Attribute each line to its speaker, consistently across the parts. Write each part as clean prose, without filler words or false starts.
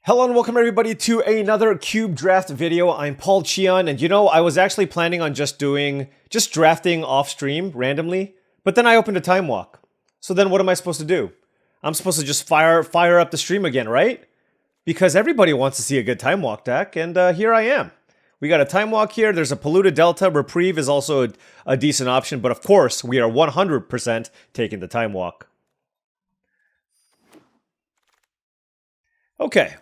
Speaker 1: Hello and welcome everybody to another cube draft video. I'm Paul Cheon, and I was actually planning on just drafting off stream randomly, but then I opened a time walk. So then what am I supposed to do? I'm supposed to just fire up the stream again, right? Because everybody wants to see a good time walk deck, and here I am. We got a time walk here. There's a polluted delta. Reprieve is also a decent option, but of course we are 100% taking the time walk. Okay.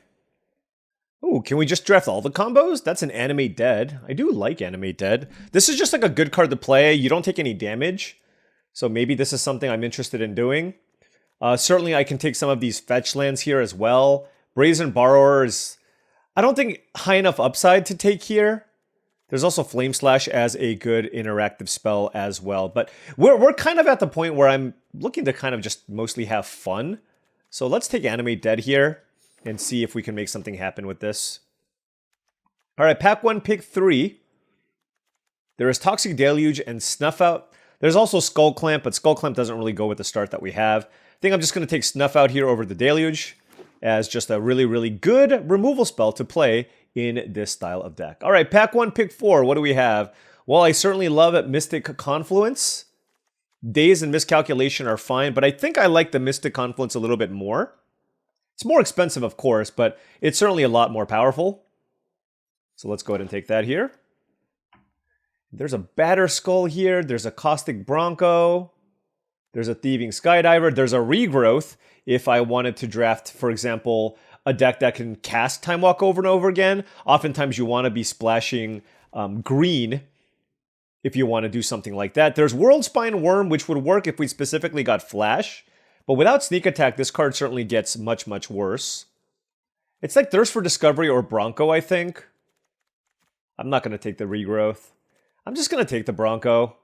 Speaker 1: Oh, can we just draft all the combos? That's an Animate Dead. I do like Animate Dead. This is just like a good card to play. You don't take any damage. So maybe this is something I'm interested in doing. Certainly I can take some of these fetch lands here as well. Brazen Borrower is, I don't think, high enough upside to take here. There's also Flame Slash as a good interactive spell as well. But we're kind of at the point where I'm looking to kind of just mostly have fun. So let's take Animate Dead here and see if we can make something happen with this. All right, pack 1, pick 3. There is Toxic Deluge and Snuff Out. There's also Skull Clamp, but Skull Clamp doesn't really go with the start that we have. I think I'm just going to take Snuff Out here over the Deluge as just a really, really good removal spell to play in this style of deck. All right, pack 1, pick 4. What do we have? Well, I certainly love it. Mystic Confluence. Daze and Miscalculation are fine, but I think I like the Mystic Confluence a little bit more. It's more expensive, of course, but it's certainly a lot more powerful. So let's go ahead and take that here. There's a Batter Skull here. There's a Caustic Bronco. There's a Thieving Skydiver. There's a Regrowth if I wanted to draft, for example, a deck that can cast Time Walk over and over again. Oftentimes you want to be splashing green if you want to do something like that. There's Worldspine Worm, which would work if we specifically got Flash. But without Sneak Attack, this card certainly gets much, much worse. It's like Thirst for Discovery or Bronco, I think. I'm not going to take the Regrowth. I'm just going to take the Bronco.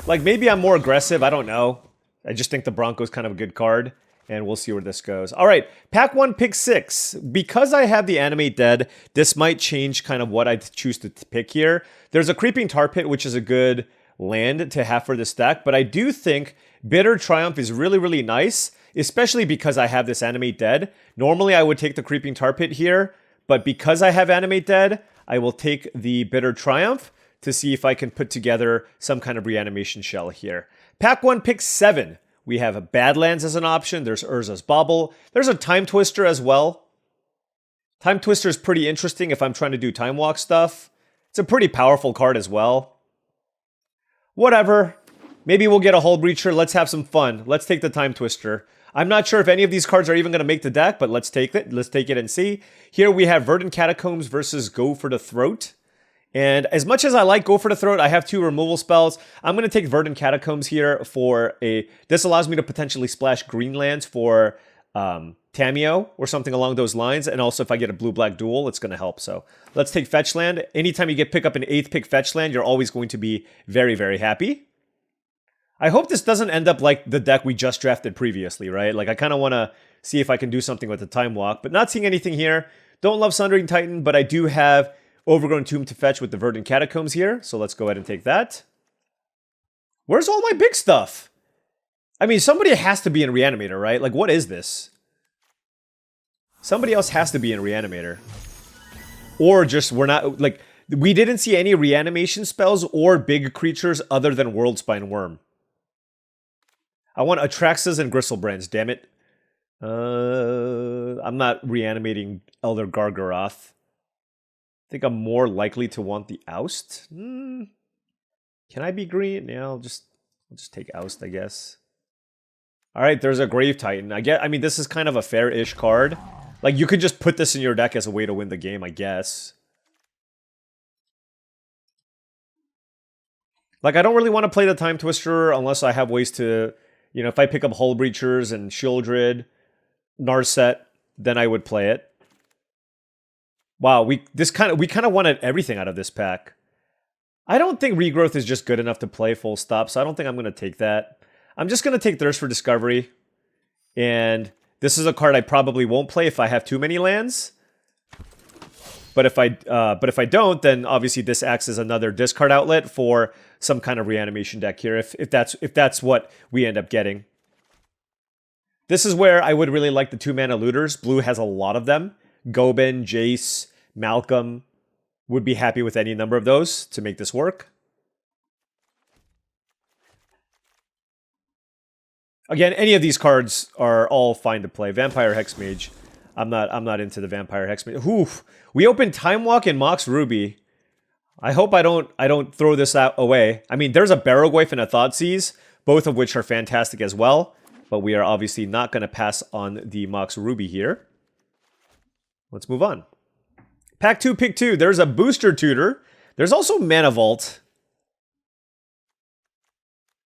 Speaker 1: Like, maybe I'm more aggressive. I don't know. I just think the Bronco is kind of a good card. And we'll see where this goes. All right, pack 1, pick 6. Because I have the Animate Dead, this might change kind of what I choose to pick here. There's a Creeping Tar Pit, which is a good land to have for this deck. But I do think Bitter Triumph is really, really nice, especially because I have this Animate Dead. Normally, I would take the Creeping Tar Pit here, but because I have Animate Dead, I will take the Bitter Triumph to see if I can put together some kind of reanimation shell here. Pack 1, pick 7. We have Badlands as an option. There's Urza's Bauble. There's a Time Twister as well. Time Twister is pretty interesting if I'm trying to do Time Walk stuff. It's a pretty powerful card as well. Whatever. Maybe we'll get a Hull Breacher. Let's have some fun. Let's take the Time Twister. I'm not sure if any of these cards are even going to make the deck, but let's take it. Let's take it and see. Here we have Verdant Catacombs versus Go for the Throat. And as much as I like Go for the Throat, I have 2 removal spells. I'm going to take Verdant Catacombs here for a... This allows me to potentially splash green lands for Tamiyo or something along those lines. And also if I get a blue-black duel, it's going to help. So let's take Fetch Land. Anytime you pick up an 8th pick Fetch Land, you're always going to be very, very happy. I hope this doesn't end up like the deck we just drafted previously, right? Like, I kind of want to see if I can do something with the Time Walk, but not seeing anything here. Don't love Sundering Titan, but I do have Overgrown Tomb to fetch with the Verdant Catacombs here, so let's go ahead and take that. Where's all my big stuff? I mean, somebody has to be in Reanimator, right? Like, what is this? Somebody else has to be in Reanimator. Or just, we're not, like, we didn't see any reanimation spells or big creatures other than Worldspine Worm. I want Atraxas and Gristlebrands, damn it. I'm not reanimating Elder Gargaroth. I think I'm more likely to want the Oust. Can I be green? Yeah, I'll just take Oust, I guess. All right, there's a Grave Titan. I mean, this is kind of a fair-ish card. Like, you could just put this in your deck as a way to win the game, I guess. Like, I don't really want to play the Time Twister unless I have ways to... if I pick up Hull Breachers and Shieldred, Narset, then I would play it. Wow, we kind of wanted everything out of this pack. I don't think Regrowth is just good enough to play full stop, so I don't think I'm going to take that. I'm just going to take Thirst for Discovery. And this is a card I probably won't play if I have too many lands. But if I don't, then obviously this acts as another discard outlet for some kind of reanimation deck here, if that's what we end up getting. This is where I would really like the 2-mana looters. Blue has a lot of them. Goben, Jace, Malcolm. Would be happy with any number of those to make this work. Again, any of these cards are all fine to play. Vampire Hexmage. I'm not into the Vampire Hexmage. Oof. We opened Time Walk and Mox Ruby. I hope I don't throw this out away. I mean, there's a Barrowgoyf and a Thoughtseize, both of which are fantastic as well. But we are obviously not going to pass on the Mox Ruby here. Let's move on. Pack 2, pick 2. There's a Booster Tutor. There's also Mana Vault.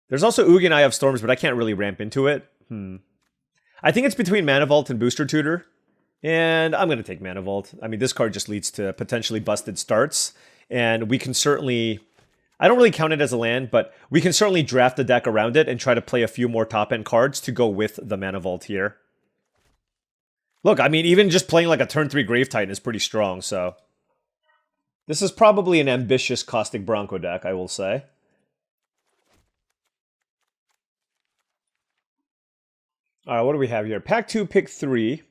Speaker 1: There's also Ugin Eye of Storms, but I can't really ramp into it. I think it's between Mana Vault and Booster Tutor. And I'm going to take Mana Vault. I mean, this card just leads to potentially busted starts. And we can certainly... I don't really count it as a land, but we can certainly draft the deck around it and try to play a few more top-end cards to go with the Mana Vault here. Look, I mean, even just playing like a turn 3 Grave Titan is pretty strong, so... This is probably an ambitious Caustic Bronco deck, I will say. Alright, what do we have here? Pack 2, pick 3.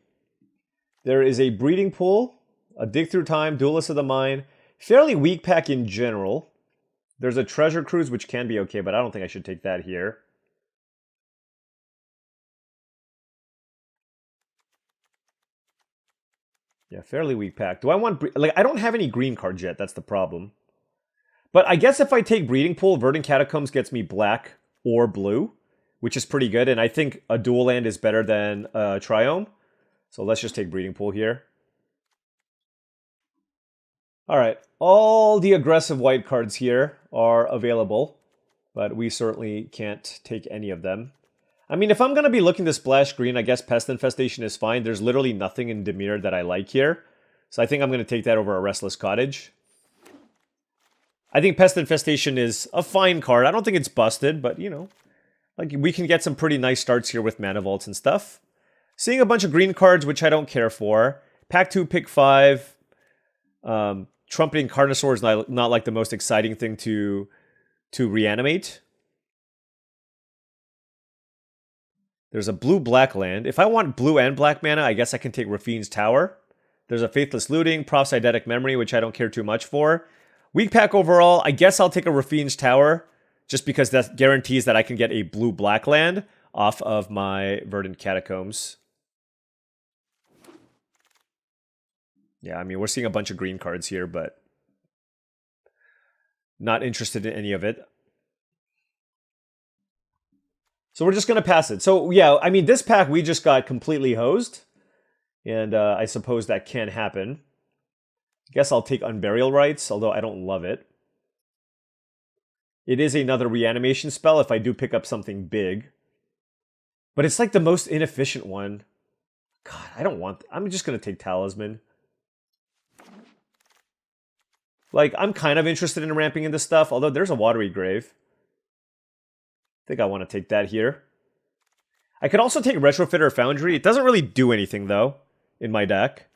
Speaker 1: There is a Breeding Pool, a Dig Through Time, Duelist of the Mind. Fairly weak pack in general. There's a Treasure Cruise, which can be okay, but I don't think I should take that here. Yeah, fairly weak pack. Do I want... Like, I don't have any green cards yet. That's the problem. But I guess if I take Breeding Pool, Verdant Catacombs gets me black or blue, which is pretty good. And I think a dual land is better than Triome. So let's just take Breeding Pool here. Alright, all the aggressive white cards here are available, but we certainly can't take any of them. I mean, if I'm going to be looking to splash green, I guess Pest Infestation is fine. There's literally nothing in Dimir that I like here. So I think I'm going to take that over a Restless Cottage. I think Pest Infestation is a fine card. I don't think it's busted, but, you know, like we can get some pretty nice starts here with Mana Vaults and stuff. Seeing a bunch of green cards, which I don't care for. Pack 2, pick 5. Trumpeting Carnosaur is not like the most exciting thing to reanimate. There's a blue-black land. If I want blue and black mana, I guess I can take Rafine's Tower. There's a Faithless Looting, Prophysidetic Memory, which I don't care too much for. Weak pack overall, I guess I'll take a Rafine's Tower, just because that guarantees that I can get a blue-black land off of my Verdant Catacombs. Yeah, I mean, we're seeing a bunch of green cards here, but not interested in any of it. So we're just going to pass it. So, yeah, I mean, this pack, we just got completely hosed. And I suppose that can happen. I guess I'll take Unburial Rites, although I don't love it. It is another reanimation spell if I do pick up something big. But it's like the most inefficient one. God, I don't want... I'm just going to take Talisman. Like, I'm kind of interested in ramping into stuff, although there's a Watery Grave. I think I want to take that here. I could also take Retrofitter Foundry. It doesn't really do anything, though, in my deck.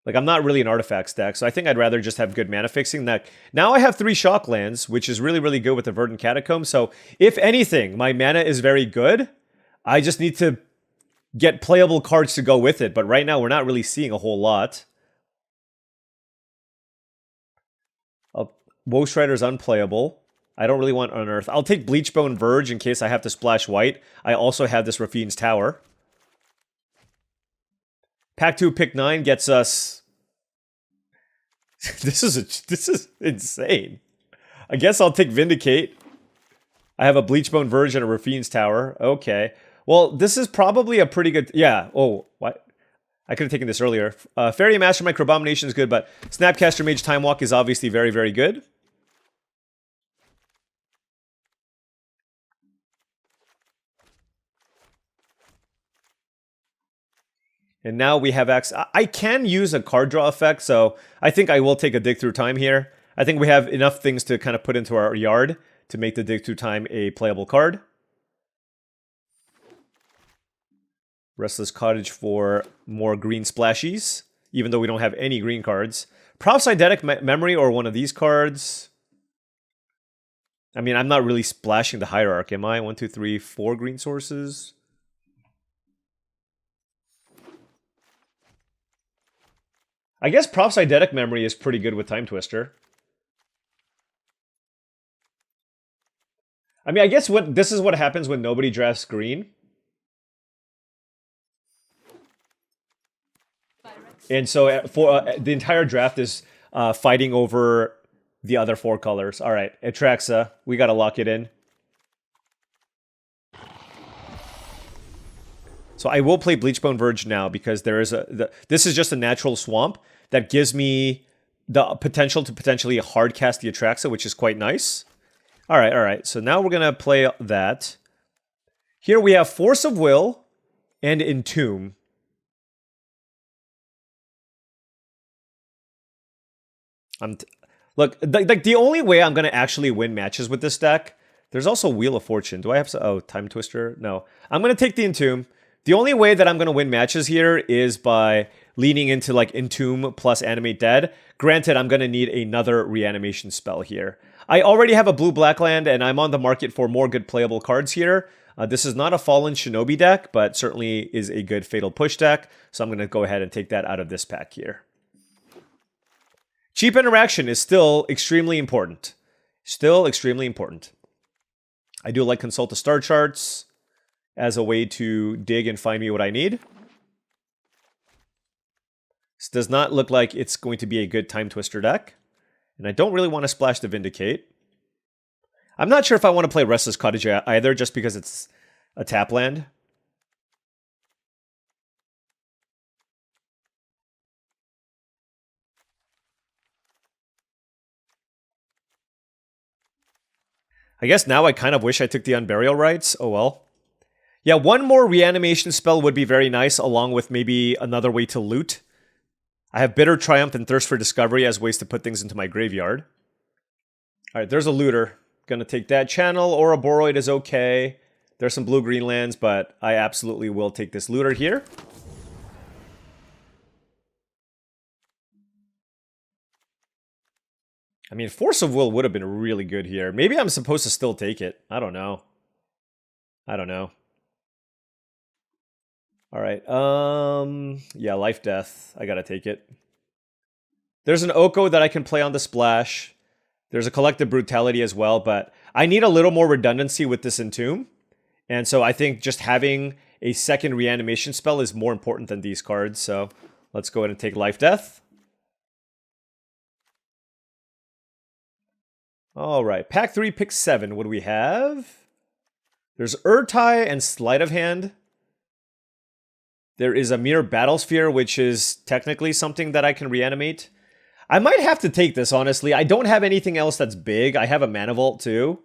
Speaker 1: Like, I'm not really an artifacts deck, so I think I'd rather just have good mana fixing. Now I have 3 Shock Lands, which is really, really good with the Verdant Catacomb. So, if anything, my mana is very good. I just need to get playable cards to go with it. But right now, we're not really seeing a whole lot. Woe Strider's unplayable. I don't really want Unearth. I'll take Bleachbone Verge in case I have to splash white. I also have this Rafine's Tower. Pack 2, pick 9 gets us... This is insane. I guess I'll take Vindicate. I have a Bleachbone Verge and a Rafine's Tower. Okay. Well, this is probably a pretty good... Yeah. Oh, what? I could have taken this earlier. Fairy Mastermind, Crobomination is good, but Snapcaster Mage Time Walk is obviously very, very good. And now we have access. I can use a card draw effect, so I think I will take a Dig Through Time here. I think we have enough things to kind of put into our yard to make the Dig Through Time a playable card. Restless Cottage for more green splashies, even though we don't have any green cards. Prophysidetic Memory or one of these cards. I mean, I'm not really splashing the Hierarch, am I? 1, 2, 3, 4 green sources. I guess Prop's Eidetic Memory is pretty good with Time Twister. I mean, I guess this is what happens when nobody drafts green. And so for the entire draft is fighting over the other 4 colors. All right, Atraxa, we got to lock it in. So I will play Bleachbone Verge now because there is this is just a natural swamp that gives me the potential to potentially hard cast the Atraxa, which is quite nice. All right. So now we're going to play that. Here we have Force of Will and Entomb. Look, like the only way I'm going to actually win matches with this deck, there's also Wheel of Fortune. Do I have Time Twister? No. I'm going to take the Entomb. The only way that I'm going to win matches here is by leaning into like Entomb plus Animate Dead. Granted, I'm going to need another reanimation spell here. I already have a blue-black land, and I'm on the market for more good playable cards here. This is not a Fallen Shinobi deck, but certainly is a good Fatal Push deck, so I'm going to go ahead and take that out of this pack here. Cheap interaction is still extremely important. Still extremely important. I do like Consult the Star Charts as a way to dig and find me what I need. This does not look like it's going to be a good Time Twister deck. And I don't really want to splash the Vindicate. I'm not sure if I want to play Restless Cottage either, just because it's a tap land. I guess now I kind of wish I took the Unburial Rites. Oh well. Yeah, one more reanimation spell would be very nice, along with maybe another way to loot. I have Bitter Triumph and Thirst for Discovery as ways to put things into my graveyard. All right, there's a looter. Gonna take that. Channel or a Boroid is okay. There's some blue-green lands, but I absolutely will take this looter here. I mean, Force of Will would have been really good here. Maybe I'm supposed to still take it. I don't know. All right. Yeah, Life Death. I gotta take it. There's an Oko that I can play on the splash. There's a Collective Brutality as well, but I need a little more redundancy with this Entomb. And so I think just having a second reanimation spell is more important than these cards. So let's go ahead and take Life Death. All right, pack 3, pick 7. What do we have? There's Urtai and Sleight of Hand. There is a Mere Battlesphere, which is technically something that I can reanimate. I might have to take this, honestly. I don't have anything else that's big. I have a Mana Vault, too.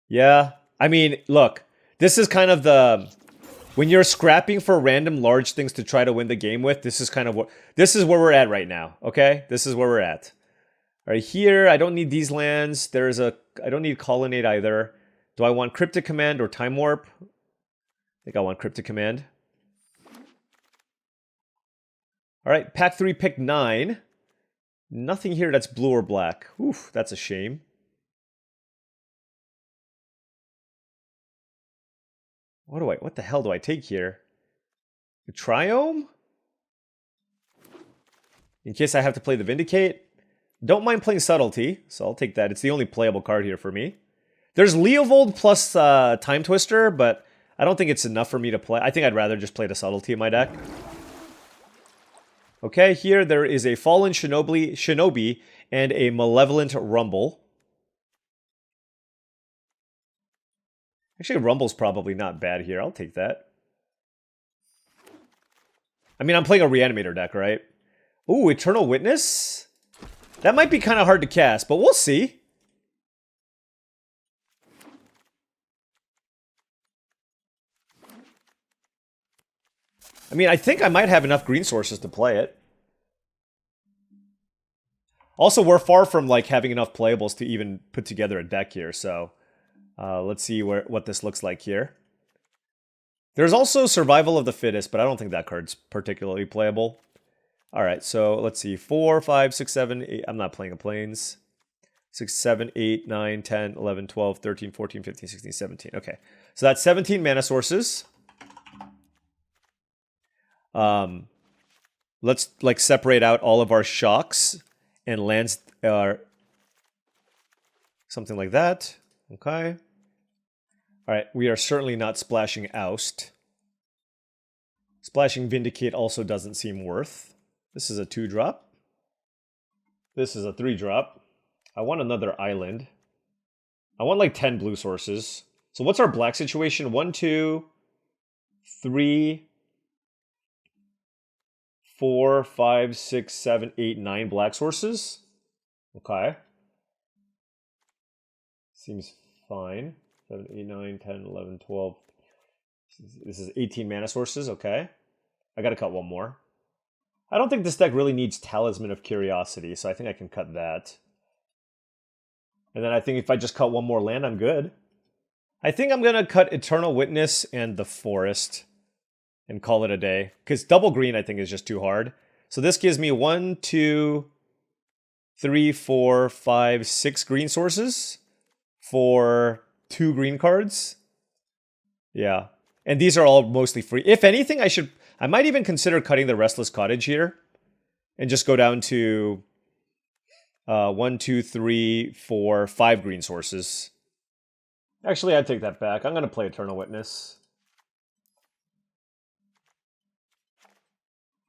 Speaker 1: Yeah, I mean, look. This is kind of the... When you're scrapping for random large things to try to win the game with, this is kind of what... This is where we're at right now, okay? This is where we're at. All right, here, I don't need these lands. I don't need Colonnade either. Do I want Cryptic Command or Time Warp? I think I want Cryptic Command. All right, pack 3, pick 9. Nothing here that's blue or black. Oof, that's a shame. What the hell do I take here? A Triome? In case I have to play the Vindicate. Don't mind playing Subtlety, so I'll take that. It's the only playable card here for me. There's Leovold plus Time Twister, but I don't think it's enough for me to play. I think I'd rather just play the Subtlety in my deck. Okay, here there is a Fallen Shinobi and a Malevolent Rumble. Actually, Rumble's probably not bad here. I'll take that. I mean, I'm playing a Reanimator deck, right? Ooh, Eternal Witness? That might be kind of hard to cast, but we'll see. I mean, I think I might have enough green sources to play it. Also, we're far from like having enough playables to even put together a deck here, so let's see what this looks like here. There's also Survival of the Fittest, but I don't think that card's particularly playable. All right, so let's see. 4, 5, 6, 7, 8. I'm not playing a Plains. 6, 7, 8, 9, 10, 11, 12, 13, 14, 15, 16, 17. Okay, so that's 17 mana sources. Let's like separate out all of our shocks and lands something like that. Okay. All right, we are certainly not splashing Oust. Splashing Vindicate also doesn't seem worth. This is a 2-drop. This is a 3-drop. I want another island. I want like 10 blue sources. So what's our black situation? 1, 2, 3, 4, 5, 6, 7, 8, 9 black sources. Okay. Seems fine. 7, 8, 9, 10, 11, 12. This is 18 mana sources. Okay. I gotta cut one more. I don't think this deck really needs Talisman of Curiosity, so I think I can cut that. And then I think if I just cut one more land, I'm good. I think I'm gonna cut Eternal Witness and the Forest and call it a day. Because double green, I think, is just too hard. So this gives me 1, 2, 3, 4, 5, 6 green sources for 2 green cards. Yeah. And these are all mostly free. If anything, I might even consider cutting the Restless Cottage here and just go down to 1, 2, 3, 4, 5 green sources. Actually, I'd take that back. I'm going to play Eternal Witness.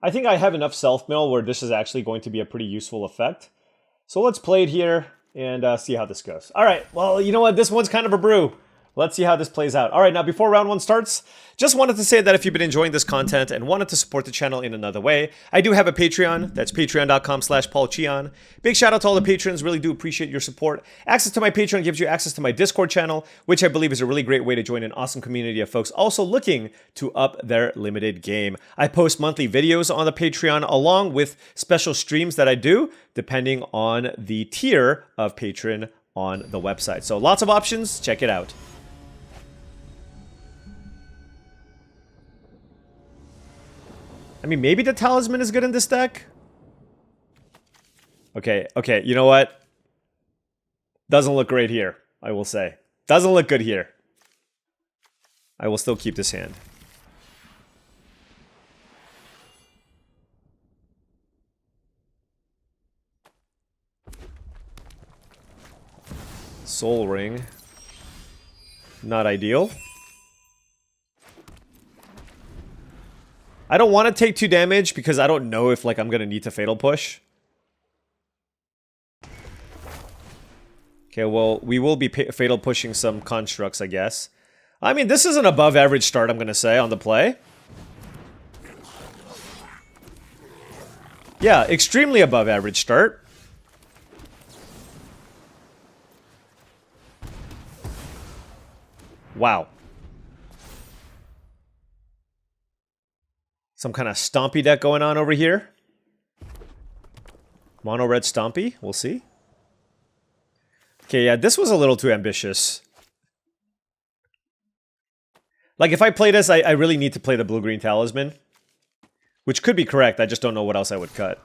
Speaker 1: I think I have enough self-mill where this is actually going to be a pretty useful effect. So let's play it here and see how this goes. All right, well, you know what? This one's kind of a brew. Let's see how this plays out. All right, now before round 1 starts, just wanted to say that if you've been enjoying this content and wanted to support the channel in another way, I do have a Patreon. That's patreon.com/paulcheon. Big shout out to all the patrons. Really do appreciate your support. Access to my Patreon gives you access to my Discord channel, which I believe is a really great way to join an awesome community of folks also looking to up their limited game. I post monthly videos on the Patreon along with special streams that I do depending on the tier of patron on the website. So lots of options. Check it out. I mean, maybe the Talisman is good in this deck. Okay, you know what? Doesn't look great here, I will say. Doesn't look good here. I will still keep this hand. Soul Ring. Not ideal. I don't want to take 2 damage because I don't know if like I'm gonna need to Fatal Push. Okay, well, we will be Fatal Pushing some constructs, I guess. I mean, this is an above average start, I'm gonna say, on the play. Yeah, extremely above average start. Wow. Some kind of Stompy deck going on over here. Mono red Stompy, we'll see. Okay, yeah, this was a little too ambitious. Like, if I play this, I really need to play the blue-green Talisman. Which could be correct, I just don't know what else I would cut.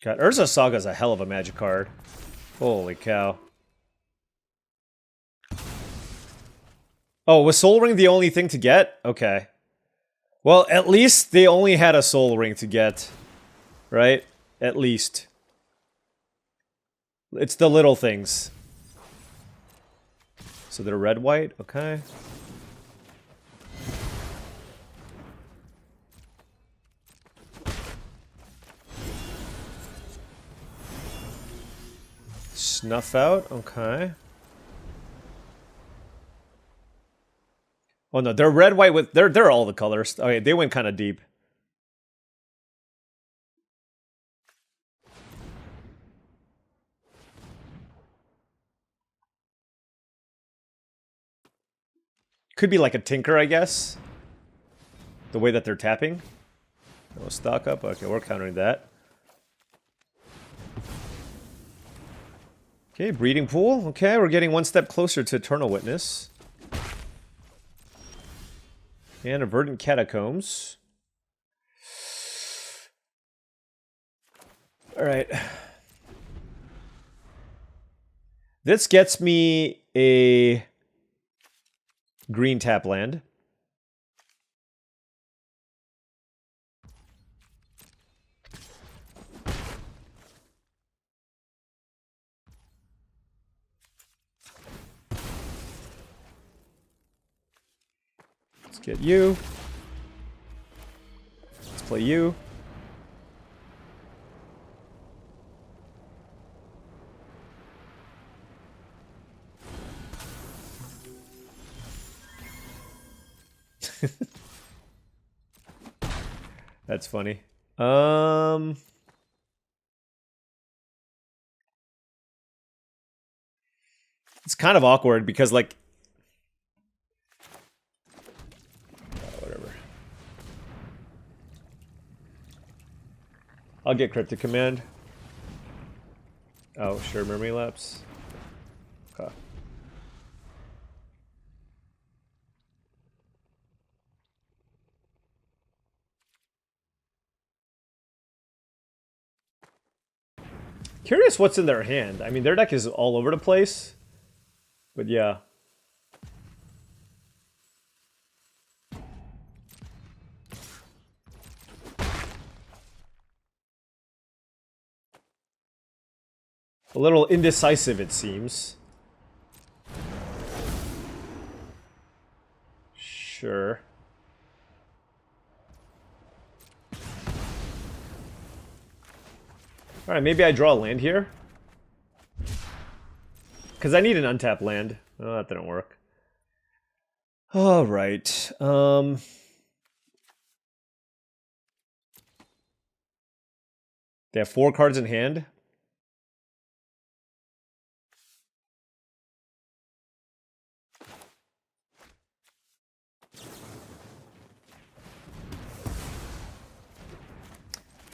Speaker 1: God, Urza Saga is a hell of a magic card. Holy cow. Oh, was Soul Ring the only thing to get? Okay. Well, at least they only had a Soul Ring to get. Right? At least. It's the little things. So they're red-white? Okay. Snuff out? Okay. Oh no, they're red-white with... They're all the colors. Okay, they went kind of deep. Could be like a Tinker, I guess. The way that they're tapping. No stock up. Okay, we're countering that. Okay, breeding pool. Okay, we're getting one step closer to Eternal Witness. And a Verdant Catacombs. Alright. This gets me a green tap land. Let's get you. Let's play you. That's funny. It's kind of awkward because, like, whatever. I'll get Cryptic Command. Oh, sure, Memory Lapse. Okay. Curious what's in their hand. I mean, their deck is all over the place. But yeah. A little indecisive, it seems. Sure. Alright, maybe I draw a land here. Because I need an untapped land. Oh, that didn't work. Alright. They have 4 cards in hand.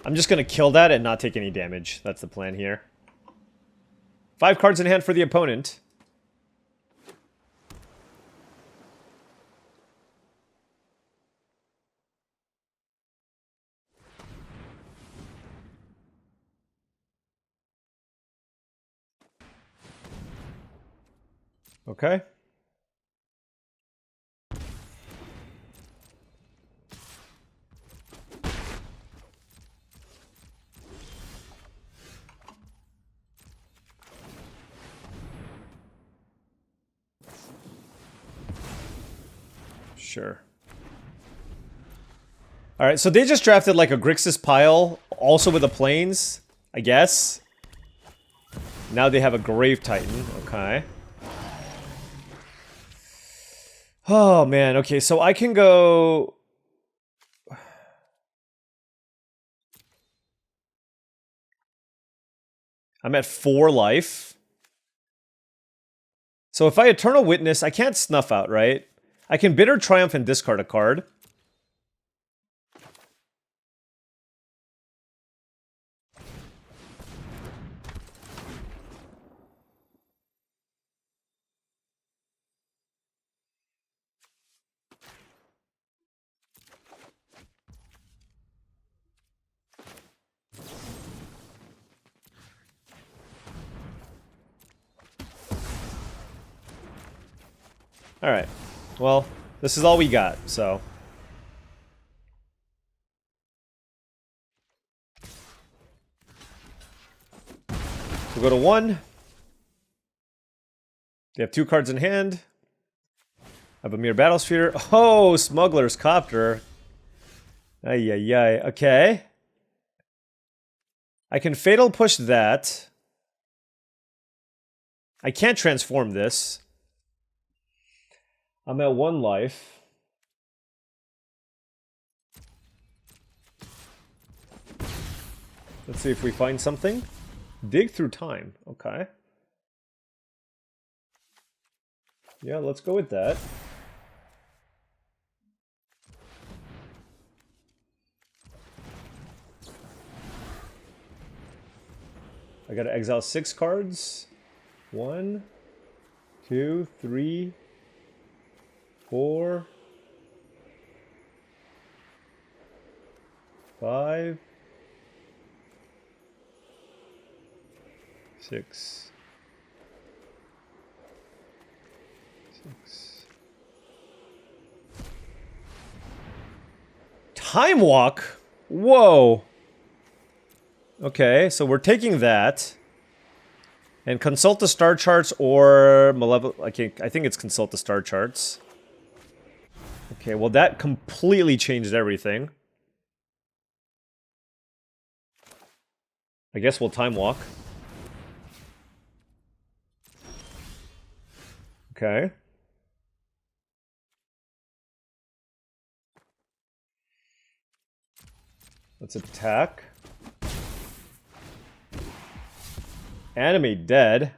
Speaker 1: I'm just going to kill that and not take any damage. That's the plan here. 5 cards in hand for the opponent. Okay. Sure. Alright, so they just drafted like a Grixis pile, also with the planes, I guess. Now they have a Grave Titan, okay. Oh man, okay, so I can go... I'm at 4 life. So if I Eternal Witness, I can't Snuff Out, right? I can Bitter Triumph and discard a card. Alright. Well, this is all we got, so... We'll go to 1. They have 2 cards in hand. I have a Mere Battlesphere. Oh, Smuggler's Copter. Ay, ay, ay. Okay. I can Fatal Push that. I can't transform this. I'm at 1 life. Let's see if we find something. Dig through time. Okay. Yeah, let's go with that. I gotta exile 6 cards. 1, 2, 3, 4, 5, 6, 6. Time Walk? Whoa. Okay, so we're taking that. And consult the star charts or malevolent. I think it's consult the star charts. Okay, well that completely changed everything. I guess we'll time walk. Okay. Let's attack. Animate dead.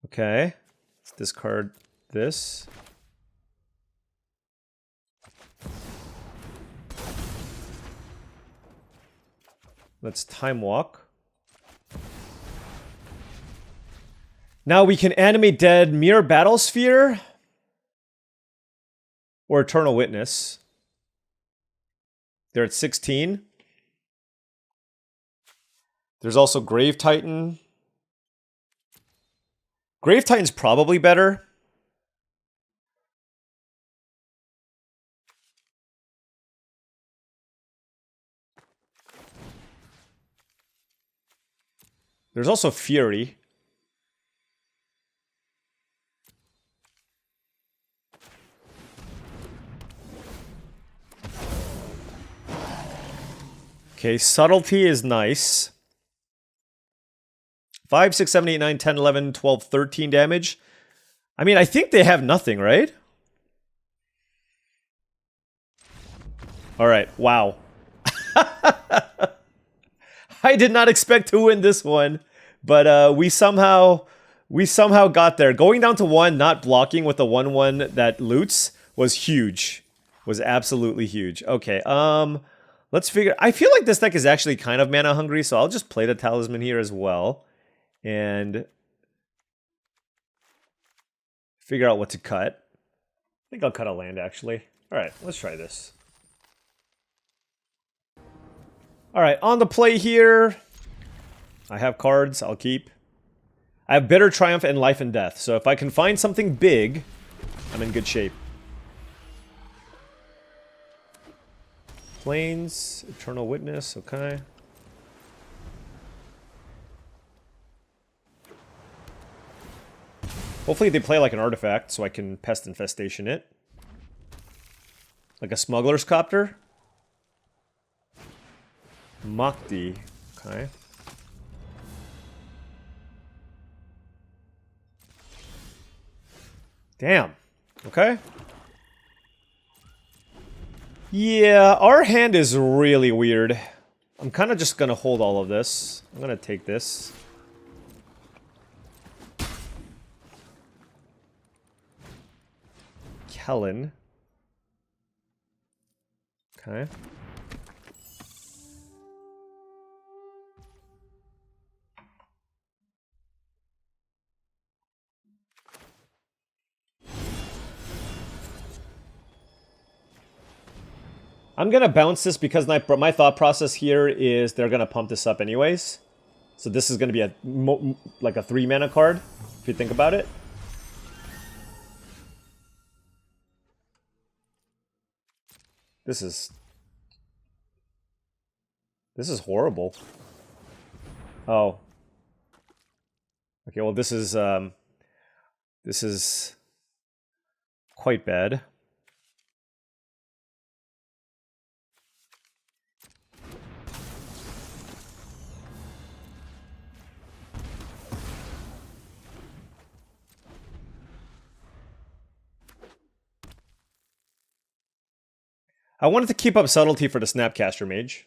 Speaker 1: Okay. Let's discard this. Let's time walk. Now we can animate dead Mirror Battlesphere or Eternal Witness. They're at 16. There's also Grave Titan. Grave Titan's probably better. There's also Fury. Okay, Subtlety is nice. 5, 6, 7, 8, 9, 10, 11, 12, 13 damage. I mean, I think they have nothing, right? Alright, wow. I did not expect to win this one, but we somehow got there. Going down to 1, not blocking with the 1/1 that loots was huge. Was absolutely huge. Okay, let's figure... I feel like this deck is actually kind of mana hungry, so I'll just play the Talisman here as well. And figure out what to cut. I think I'll cut a land, actually. Alright, let's try this. Alright, on the play here. I have cards, I'll keep. I have Bitter Triumph and Life and Death, so if I can find something big, I'm in good shape. Plains, Eternal Witness, okay. Hopefully they play like an artifact so I can Pest Infestation it. Like a Smuggler's Copter. Makti, okay. Damn, okay. Yeah, our hand is really weird. I'm kind of just gonna hold all of this. I'm gonna take this. Kellen. Okay. I'm gonna bounce this because my thought process here is they're gonna pump this up anyways. So this is gonna be like a 3 mana card, if you think about it. This is horrible. Oh. Okay, well this is quite bad. I wanted to keep up Subtlety for the Snapcaster Mage.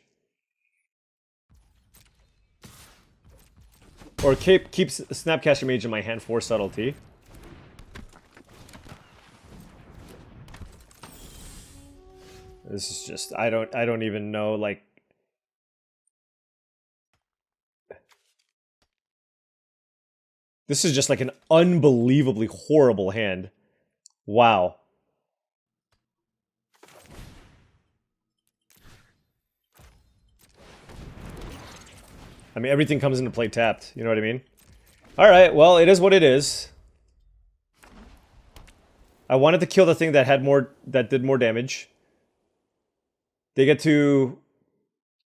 Speaker 1: Or keep Snapcaster Mage in my hand for Subtlety. This is just I don't even know, like, This is just like an unbelievably horrible hand. Wow. I mean, everything comes into play tapped. You know what I mean? Alright, well, it is what it is. I wanted to kill the thing that had more, that did more damage. They get to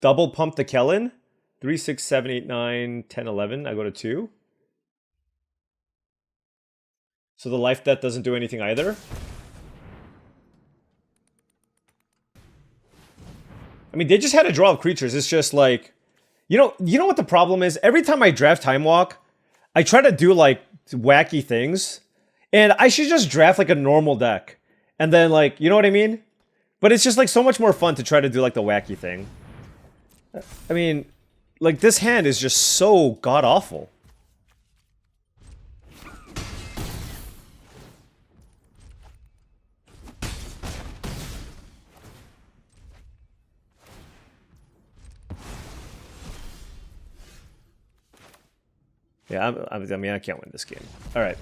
Speaker 1: double pump the Kellen. 3, 6, 7, 8, 9, 10, 11. I go to 2. So the life death doesn't do anything either. I mean, they just had a draw of creatures. It's just like, you know what the problem is? Every time I draft Time Walk, I try to do like wacky things, and I should just draft like a normal deck. And then like, you know what I mean? But it's just like so much more fun to try to do like the wacky thing. I mean, like this hand is just so god-awful. Yeah, I mean, I can't win this game. Alright.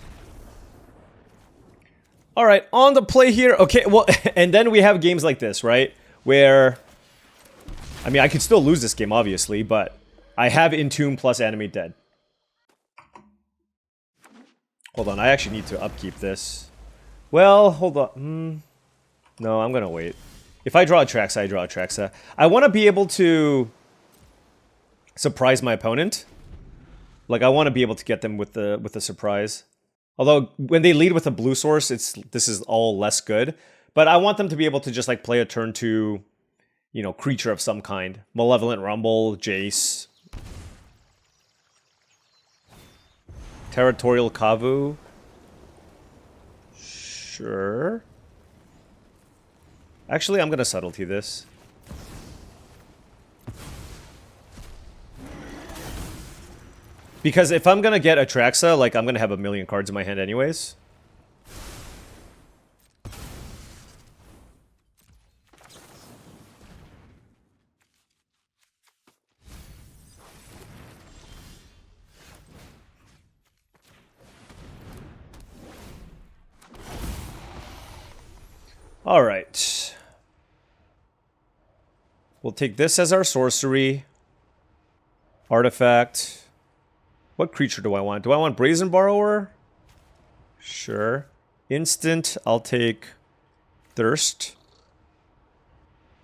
Speaker 1: Alright, on the play here. Okay, well, and then we have games like this, right? Where, I mean, I could still lose this game, obviously, but I have Entomb plus Animate Dead. Hold on, I actually need to upkeep this. Well, hold on. No, I'm gonna wait. If I draw Atraxa, I draw Atraxa. I want to be able to surprise my opponent. Like, I want to be able to get them with the surprise. Although, when they lead with a blue source, this is all less good. But I want them to be able to just, like, play a turn 2, you know, creature of some kind. Malevolent Rumble, Jace. Territorial Kavu. Sure. Actually, I'm gonna subtlety this. Because if I'm gonna get Atraxa, like, I'm gonna have a million cards in my hand anyways. Alright. We'll take this as our sorcery. Artifact. What creature do I want? Do I want Brazen Borrower? Sure. Instant, I'll take Thirst.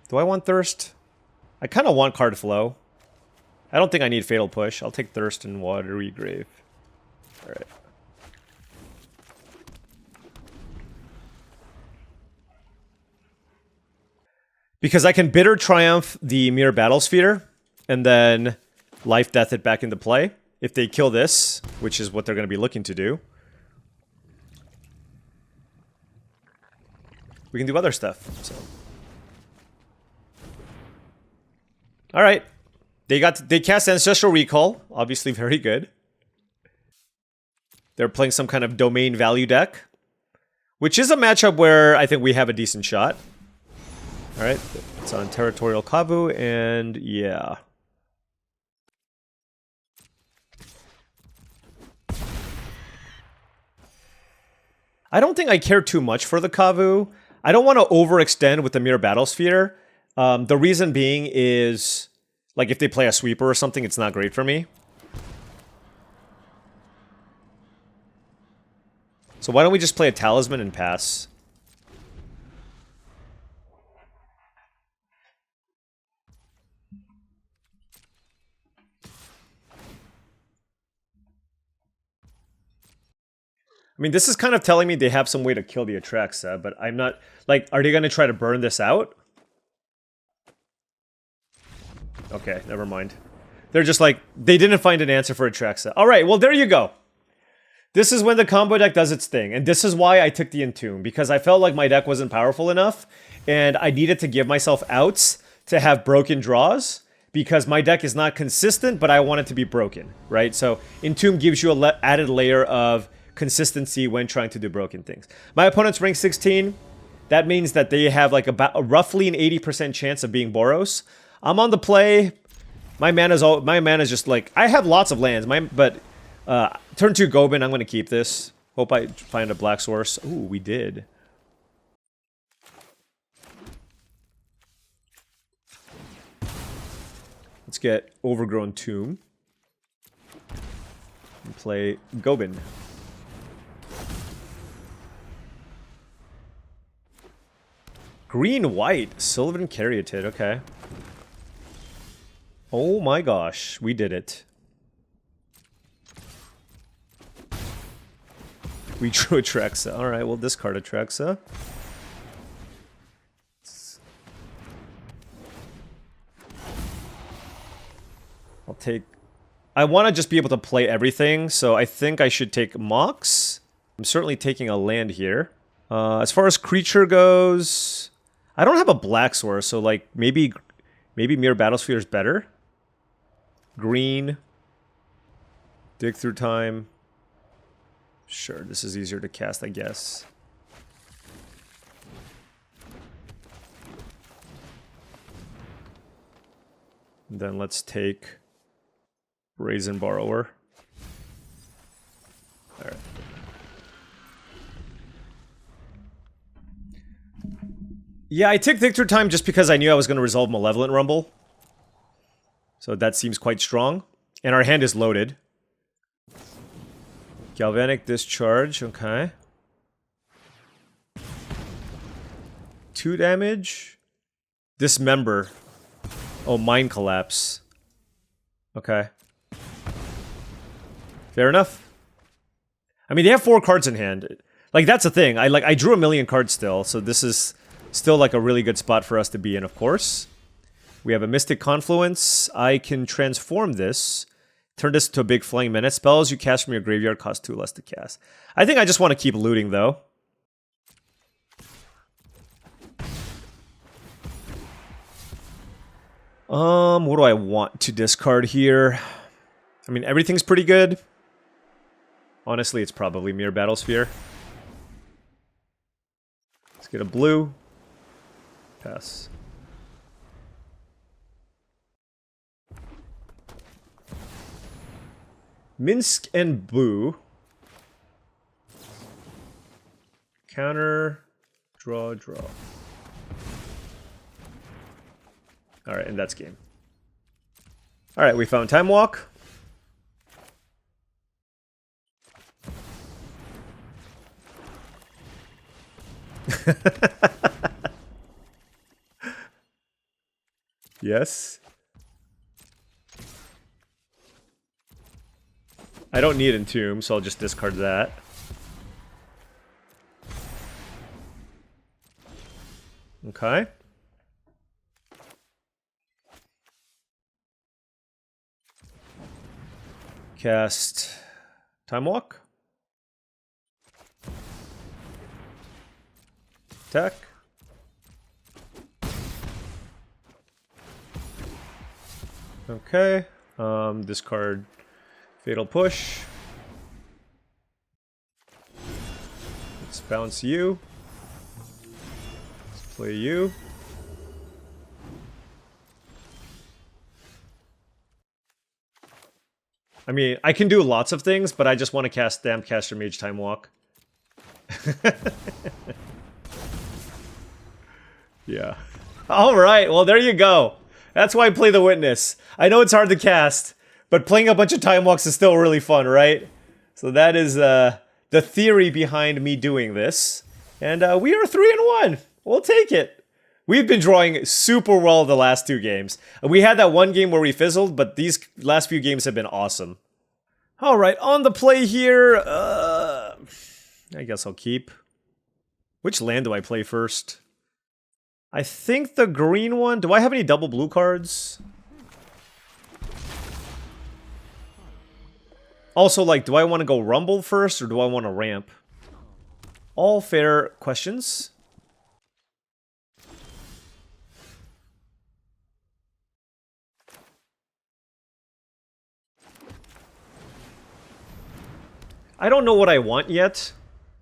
Speaker 1: Do I want Thirst? I kind of want Card Flow. I don't think I need Fatal Push. I'll take Thirst and Watery Grave. Alright. Because I can Bitter Triumph the Mirror Battlesphere, and then Life Death it back into play. If they kill this, which is what they're going to be looking to do, we can do other stuff. So, all right, they cast Ancestral Recall, obviously very good. They're playing some kind of domain value deck, which is a matchup where I think we have a decent shot. All right, it's on Territorial Kavu, and yeah. I don't think I care too much for the Kavu. I don't want to overextend with the Mirror Battlesphere. The reason being is, like, if they play a sweeper or something, it's not great for me. So why don't we just play a Talisman and pass? I mean, this is kind of telling me they have some way to kill the Atraxa, but I'm not... Like, are they going to try to burn this out? Okay, never mind. They're just like, they didn't find an answer for Atraxa. Alright, well, there you go. This is when the combo deck does its thing, and this is why I took the Entomb, because I felt like my deck wasn't powerful enough, and I needed to give myself outs to have broken draws, because my deck is not consistent, but I want it to be broken, right? So, Entomb gives you an added layer of consistency when trying to do broken things. My opponent's rank 16. That means that they have like about roughly an 80% chance of being Boros. I'm on the play. My mana's just like, I have lots of lands, but Turn 2 Gobin, I'm going to keep this. Hope I find a black source. Ooh, we did. Let's get Overgrown Tomb. And play Gobin. Green-white. Sylvan Caryatid, okay. Oh my gosh, we did it. We drew Atraxa. Alright, we'll discard Atraxa. I'll take... I want to just be able to play everything, so I think I should take Mox. I'm certainly taking a land here. As far as creature goes... I don't have a black source, so like maybe Mirror Battlesphere is better. Green. Dig Through Time. Sure, this is easier to cast, I guess. And then let's take Brazen Borrower. Alright. Yeah, I took Dig Through Time just because I knew I was going to resolve Malevolent Rumble. So that seems quite strong. And our hand is loaded. Galvanic Discharge, okay. 2 damage. Dismember. Oh, Mind Collapse. Okay. Fair enough. I mean, they have 4 cards in hand. Like, that's the thing. I drew a million cards still, so this is still like a really good spot for us to be in, of course. We have a Mystic Confluence. I can transform this. Turn this to a big Flying Menace. Spells you cast from your graveyard cost 2 less to cast. I think I just want to keep looting, though. What do I want to discard here? I mean, everything's pretty good. Honestly, it's probably Mirror Battlesphere. Let's get a blue. Pass. Minsk and Boo. Counter. Draw, draw. Alright, and that's game. Alright, we found Time Walk. Yes. I don't need Entomb, so I'll just discard that. Okay. Cast Time Walk. Attack. Okay. Discard Fatal Push. Let's bounce you. Let's play you. I mean, I can do lots of things, but I just want to cast Dampcaster Mage Time Walk. Yeah. Alright, well there you go. That's why I play the Witness. I know it's hard to cast, but playing a bunch of Time Walks is still really fun, right? So that is the theory behind me doing this. And we are 3-1. We'll take it. We've been drawing super well the last 2 games. We had that one game where we fizzled, but these last few games have been awesome. Alright, on the play here, I guess I'll keep. Which land do I play first? I think the green one. Do I have any double blue cards? Also, like, do I want to go Rumble first or do I want to ramp? All fair questions. I don't know what I want yet,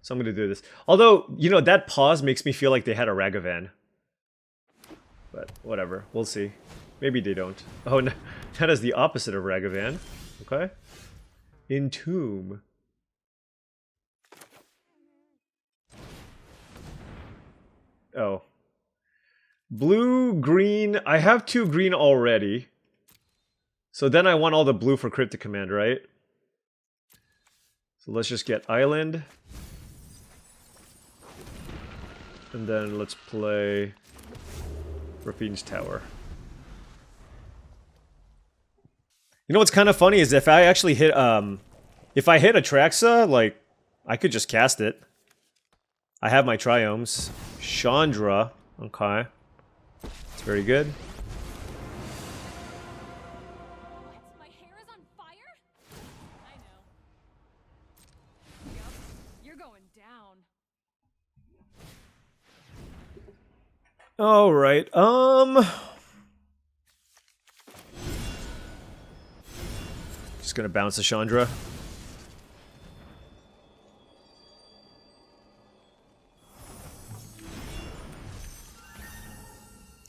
Speaker 1: so I'm going to do this. Although, you know, that pause makes me feel like they had a Ragavan. But whatever, we'll see. Maybe they don't. Oh, no, that is the opposite of Ragavan. Okay. Entomb. Oh. Blue, green. I have 2 green already. So then I want all the blue for Cryptic Command, right? So let's just get Island. And then let's play Raffine's Tower. You know what's kind of funny is if I actually hit, if I hit Atraxa, like, I could just cast it. I have my Triomes. Chandra. Okay. It's very good.
Speaker 2: What? My hair is on fire? I know. Yep, you're going down.
Speaker 1: All right. Just gonna bounce a Chandra.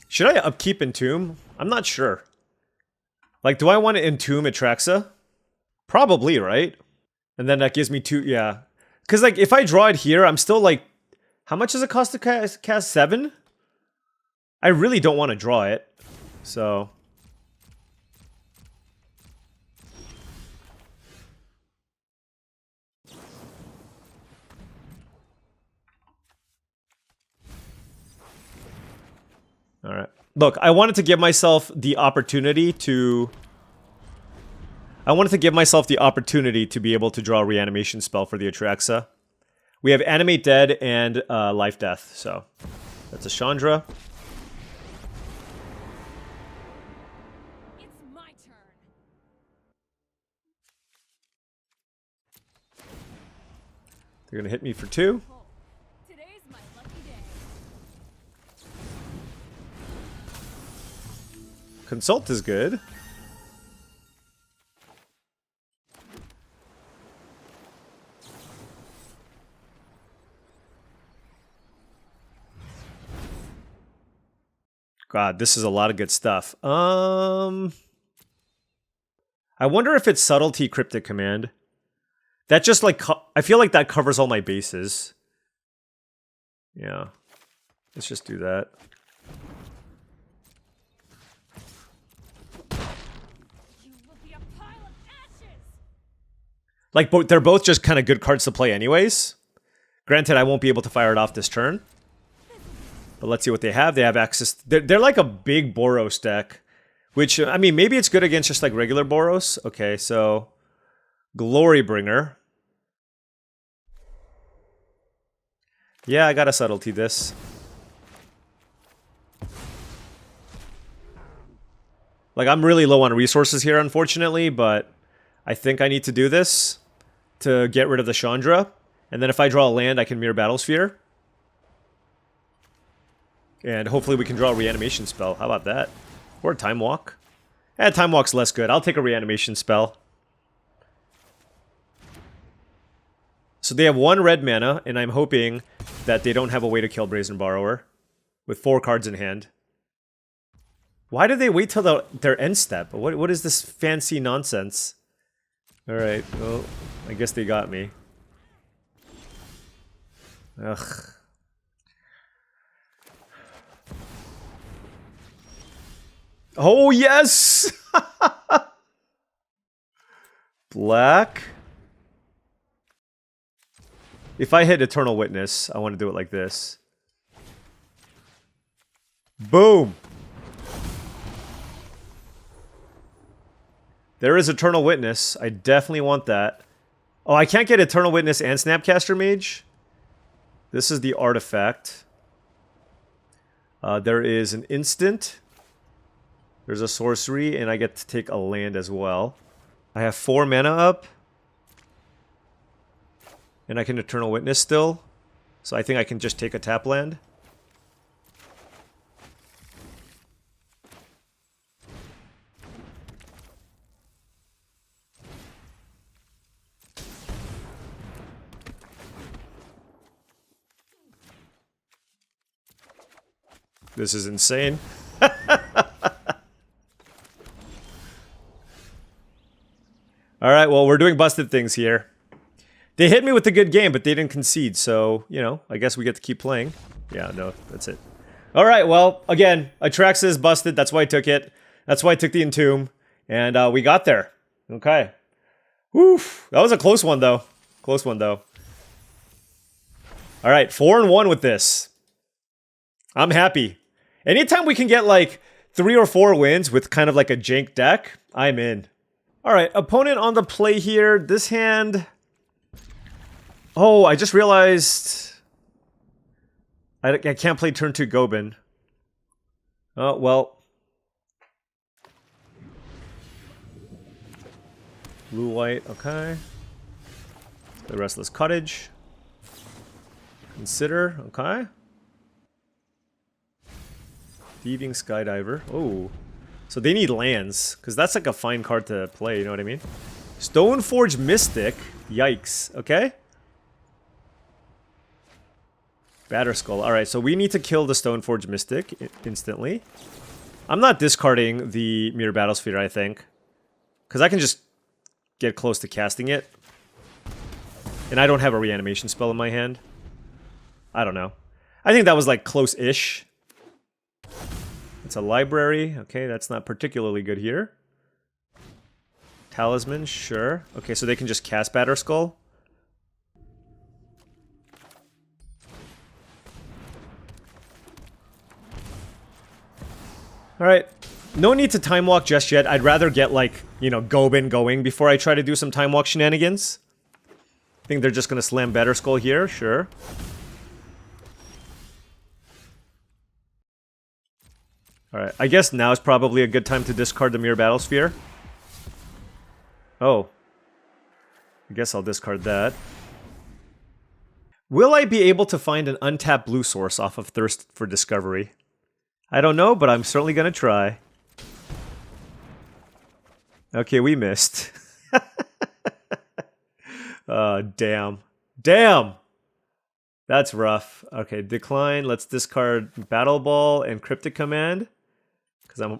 Speaker 1: Should I upkeep Entomb? I'm not sure. Like, do I want to Entomb Atraxa? Probably, right? And then that gives me 2, yeah. Because, like, if I draw it here, I'm still, like... How much does it cost to cast 7? I really don't want to draw it. So... Alright. Look, I wanted to give myself the opportunity to... I wanted to give myself the opportunity to be able to draw a reanimation spell for the Atraxa. We have Animate Dead and Life Death, so... That's a Chandra.
Speaker 2: It's my turn.
Speaker 1: They're gonna hit me for 2.
Speaker 2: Today's my lucky day.
Speaker 1: Consult is good. God, this is a lot of good stuff. I wonder if it's Subtlety Cryptic Command. That just like, I feel like that covers all my bases. Yeah. Let's just do that.
Speaker 2: You will be a pile of ashes.
Speaker 1: Like, they're both just kind of good cards to play anyways. Granted, I won't be able to fire it off this turn. But let's see what they have. They have access... They're like a big Boros deck. Which, I mean, maybe it's good against just like regular Boros. Okay, so... Glorybringer. Yeah, I gotta Subtlety this. Like, I'm really low on resources here, unfortunately, but... I think I need to do this to get rid of the Chandra. And then if I draw a land, I can Mirror Battlesphere. And hopefully we can draw a reanimation spell. How about that? Or a Time Walk. Time Walk's less good. I'll take a reanimation spell. So they have 1 red mana, and I'm hoping that they don't have a way to kill Brazen Borrower. With 4 cards in hand. Why did they wait till their end step? What is this fancy nonsense? Alright, well, I guess they got me. Ugh. Oh, yes! Black. If I hit Eternal Witness, I want to do it like this. Boom! There is Eternal Witness. I definitely want that. Oh, I can't get Eternal Witness and Snapcaster Mage? This is the artifact. There is an instant. There's a sorcery, and I get to take a land as well. I have 4 mana up. And I can Eternal Witness still. So I think I can just take a tap land. This is insane. Alright, well, we're doing busted things here. They hit me with a good game, but they didn't concede, so, you know, I guess we get to keep playing. Yeah, no, that's it. Alright, well, again, Atraxa is busted, that's why I took it. That's why I took the Entomb, and we got there. Okay. Woof, that was a close one, though. Close one, though. Alright, 4-1 with this. I'm happy. Anytime we can get, like, 3 or 4 wins with kind of like a jank deck, I'm in. Alright, opponent on the play here. This hand... Oh, I just realized... I can't play turn 2 Gobin. Oh, well. Blue-white, okay. The Restless Cottage. Consider, okay. Thieving Skydiver. Oh. So they need lands, because that's like a fine card to play, you know what I mean? Stoneforge Mystic. Yikes. Okay. Batterskull. Alright, so we need to kill the Stoneforge Mystic instantly. I'm not discarding the Mirror Battlesphere, I think. Because I can just get close to casting it. And I don't have a reanimation spell in my hand. I don't know. I think that was like close-ish. It's a library. Okay, that's not particularly good here. Talisman, sure. Okay, so they can just cast Batterskull. Alright. No need to time walk just yet. I'd rather get, like, you know, Gobin going before I try to do some time walk shenanigans. I think they're just gonna slam Batterskull here, sure. Alright, I guess now is probably a good time to discard the Mirror Battlesphere. Oh. I guess I'll discard that. Will I be able to find an untapped blue source off of Thirst for Discovery? I don't know, but I'm certainly gonna try. Okay, we missed. Damn. Damn! That's rough. Okay, decline. Let's discard Battle Ball and Cryptic Command. Because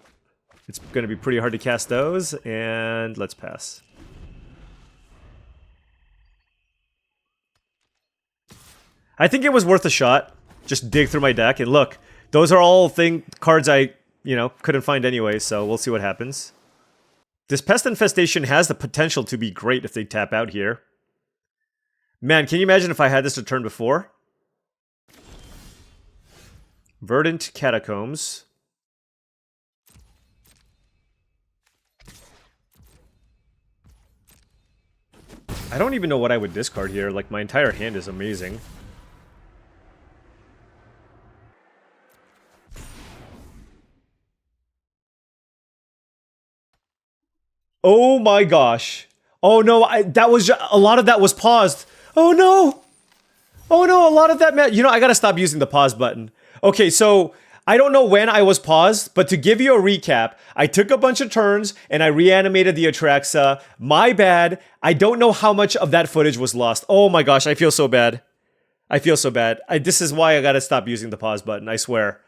Speaker 1: it's going to be pretty hard to cast those. And let's pass. I think it was worth a shot. Just dig through my deck. And look, those are all cards I, you know, couldn't find anyway. So we'll see what happens. This Pest Infestation has the potential to be great if they tap out here. Man, can you imagine if I had this a turn before? Verdant Catacombs. I don't even know what I would discard here. Like, my entire hand is amazing. Oh my gosh. Oh no, that was a lot of that was paused. Oh no! Oh no, a lot of that, you know, I gotta stop using the pause button. Okay, so I don't know when I was paused, but to give you a recap, I took a bunch of turns and I reanimated the Atraxa. My bad. I don't know how much of that footage was lost. Oh my gosh, I feel so bad. I feel so bad. This is why I gotta stop using the pause button, I swear.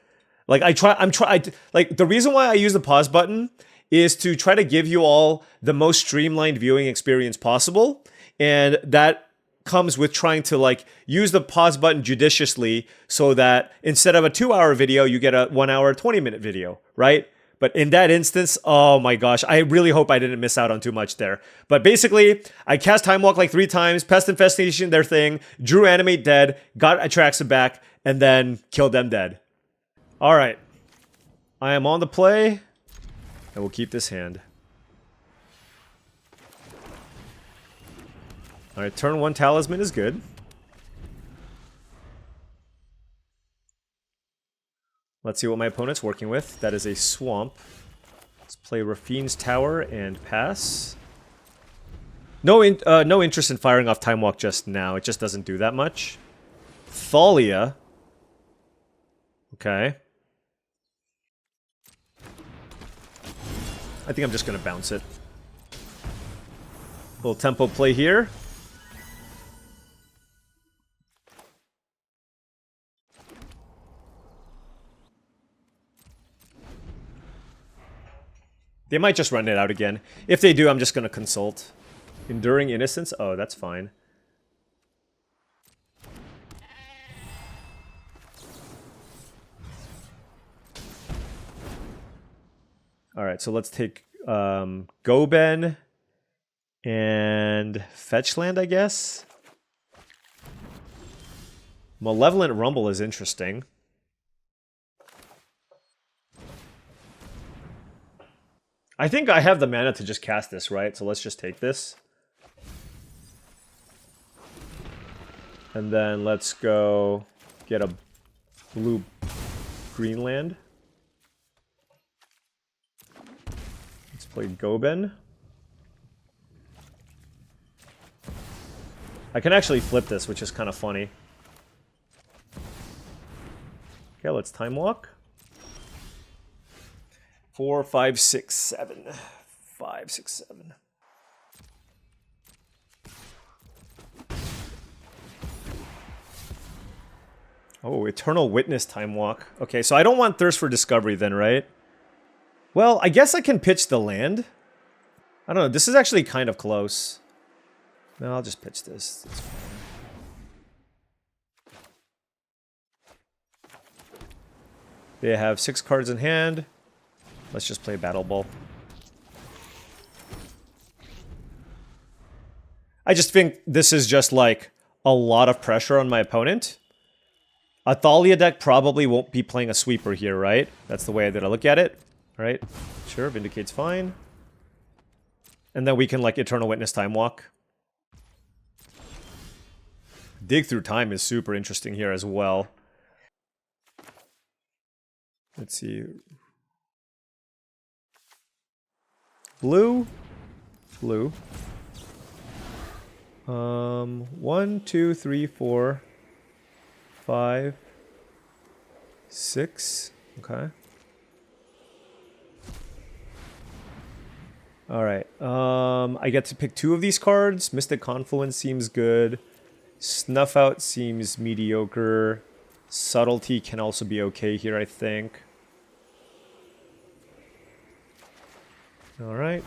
Speaker 1: Like, like, the reason why I use the pause button is to try to give you all the most streamlined viewing experience possible. And that comes with trying to, like, use the pause button judiciously so that instead of a 2-hour video, you get a 1-hour, 20-minute video, right? But in that instance, oh my gosh, I really hope I didn't miss out on too much there. But basically, I cast Time Walk like 3 times, Pest Infestation, their thing, drew Animate dead, got Atraxa back, and then killed them dead. Alright. I am on the play, and we'll keep this hand. Alright, turn 1 Talisman is good. Let's see what my opponent's working with. That is a Swamp. Let's play Rafine's Tower and pass. No interest in firing off Time Walk just now. It just doesn't do that much. Thalia. Okay. I think I'm just going to bounce it. Little tempo play here. They might just run it out again. If they do, I'm just going to consult. Enduring Innocence? Oh, that's fine. Alright, so let's take Goben and Fetchland, I guess. Malevolent Rumble is interesting. I think I have the mana to just cast this, right? So let's just take this. And then let's go get a blue-green land. Let's play Goben. I can actually flip this, which is kind of funny. Okay, let's time walk. 4, 5, 6, 7. 5, 6, 7. Oh, Eternal Witness time walk. Okay, so I don't want Thirst for Discovery then, right? Well, I guess I can pitch the land. I don't know. This is actually kind of close. No, I'll just pitch this. That's fine. They have 6 cards in hand. Let's just play Battle Ball. I just think this is just like a lot of pressure on my opponent. A Thalia deck probably won't be playing a sweeper here, right? That's the way that I look at it, right? Sure, Vindicate's fine. And then we can like Eternal Witness time walk. Dig Through Time is super interesting here as well. Let's see. Blue. Blue. 1, 2, 3, 4, 5, 6. Okay. Alright. I get to pick 2 of these cards. Mystic Confluence seems good. Snuff Out seems mediocre. Subtlety can also be okay here, I think. Alright.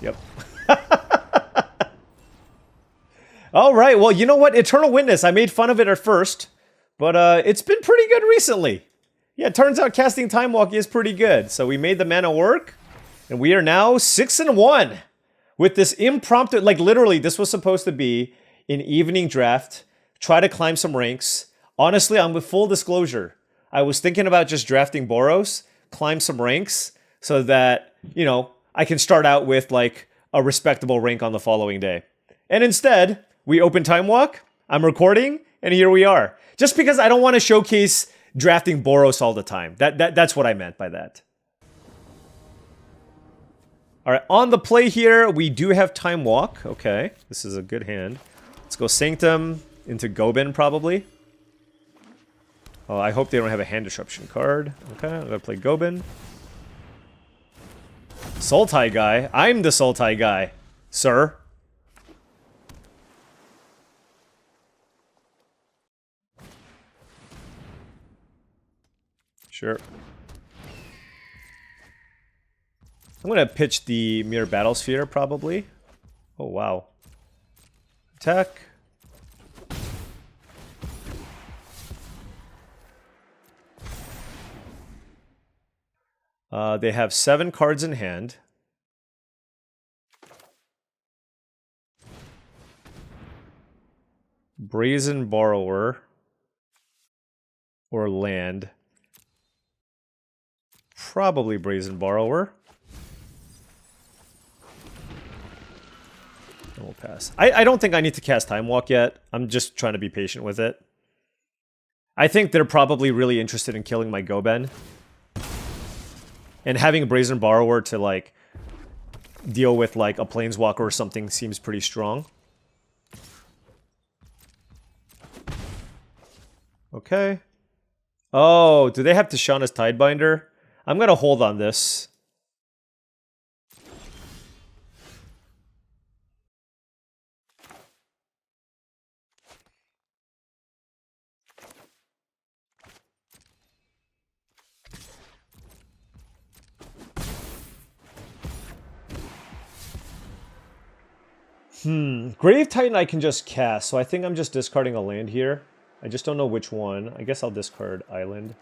Speaker 1: Yep. Alright, well, you know what? Eternal Witness, I made fun of it at first, but it's been pretty good recently. Yeah, it turns out casting Time Walk is pretty good. So we made the mana work, and we are now 6-1 with this impromptu, like literally, this was supposed to be an evening draft, try to climb some ranks. Honestly, I'm with full disclosure. I was thinking about just drafting Boros, climb some ranks, so that, you know, I can start out with like a respectable rank on the following day. And instead, we open Time Walk, I'm recording, and here we are. Just because I don't want to showcase drafting Boros all the time. That's what I meant by that. Alright, on the play here, we do have Time Walk. Okay, this is a good hand. Let's go Sanctum into Goben, probably. Oh, I hope they don't have a hand disruption card. Okay, I'm gonna play Goben. Sultai guy. I'm the Sultai guy, sir. Sure. I'm gonna pitch the Mirror Battlesphere, probably. Oh, wow. Attack. They have 7 cards in hand. Brazen Borrower. Or land. Probably Brazen Borrower. And we'll pass. I don't think I need to cast Time Walk yet. I'm just trying to be patient with it. I think they're probably really interested in killing my Goben. And having a Brazen Borrower to, like, deal with, like, a Planeswalker or something seems pretty strong. Okay. Oh, do they have Tishana's Tidebinder? I'm gonna hold on this. Grave Titan I can just cast, so I think I'm just discarding a land here. I just don't know which one. I guess I'll discard Island.